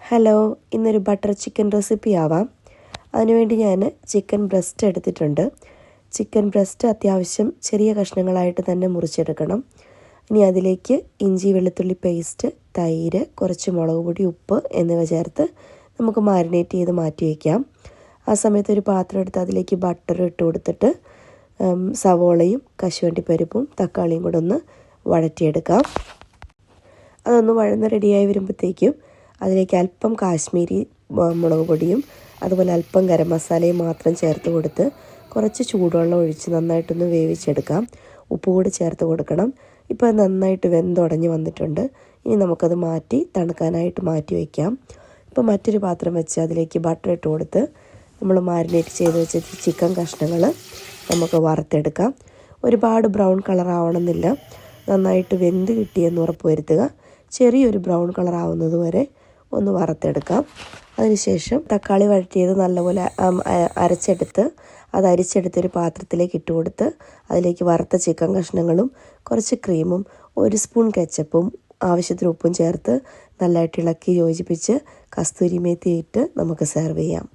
Hello, ഇന്നൊരു butter chicken recipe ആവാം. അതിനുവേണ്ടി ഞാൻ ചിക്കൻ ബ്രസ്റ്റ് എടുത്തിട്ടുണ്ട്. ചിക്കൻ ബ്രസ്റ്റ് അത്യാവശ്യം ചെറിയ കഷ്ണങ്ങളായിട്ട് തന്നെ മുറിച്ചെടുക്കണം. ഇനി അതിലേക്ക് ഇഞ്ചി വെളുത്തുള്ളി പേസ്റ്റ്, തൈര്, കുറച്ച് മുളക് പൊടി, ഉപ്പ് എന്നിവ ചേർത്ത് നമുക്ക് മാരിനേറ്റ് ചെയ്ത് മാറ്റി വയ്ക്കാം. ആ സമയത്ത് ഒരു പാത്രം എടുത്ത് അതിലേക്ക് ബട്ടർ ഇട്ട് കൊടുത്തിട്ട് സവോളയും കശുവണ്ടിപ്പരിപ്പും തക്കാളിയും കൂടെ ഒന്ന് വഴറ്റിയെടുക്കാം. അതൊന്ന് വഴന്ന് റെഡിയായി വരുമ്പോഴത്തേക്കും അതിലേക്ക് അല്പം കാശ്മീരി മുളക് പൊടിയും അതുപോലെ അല്പം ഗരം മസാലയും മാത്രം ചേർത്ത് കൊടുത്ത് കുറച്ച് ചൂടുവെള്ളം ഒഴിച്ച് നന്നായിട്ടൊന്ന് വേവിച്ചെടുക്കാം. ഉപ്പ് കൂടി ചേർത്ത് കൊടുക്കണം. ഇപ്പോൾ നന്നായിട്ട് വെന്തുടഞ്ഞ് വന്നിട്ടുണ്ട്. ഇനി നമുക്കത് മാറ്റി തണുക്കാനായിട്ട് മാറ്റി വയ്ക്കാം. ഇപ്പോൾ മറ്റൊരു പാത്രം വെച്ച് അതിലേക്ക് ബട്ടർ ഇട്ട് കൊടുത്ത് നമ്മൾ മാരിനേറ്റ് ചെയ്ത് വെച്ച ചിക്കൻ കഷ്ണങ്ങൾ നമുക്ക് വറുത്തെടുക്കാം. ഒരുപാട് ബ്രൗൺ കളർ ആവണമെന്നില്ല. നന്നായിട്ട് വെന്ത് കിട്ടിയെന്ന് ഉറപ്പ് വരുത്തുക. ചെറിയൊരു ബ്രൗൺ കളർ ആവുന്നത് വരെ ഒന്ന് വറുത്തെടുക്കാം. അതിനുശേഷം തക്കാളി വഴറ്റിയത് നല്ലപോലെ അരച്ചെടുത്ത് അത് അരിച്ചെടുത്തൊരു പാത്രത്തിലേക്ക് ഇട്ട് കൊടുത്ത് അതിലേക്ക് വറുത്ത ചിക്കൻ കഷ്ണങ്ങളും കുറച്ച് ക്രീമും 1 സ്പൂൺ കെച്ചപ്പും ആവശ്യത്തിന് ഉപ്പും ചേർത്ത് നല്ലതായിട്ട് ഇളക്കി യോജിപ്പിച്ച് കസ്തൂരി മേത്തി ഇട്ട് നമുക്ക് സെർവ് ചെയ്യാം.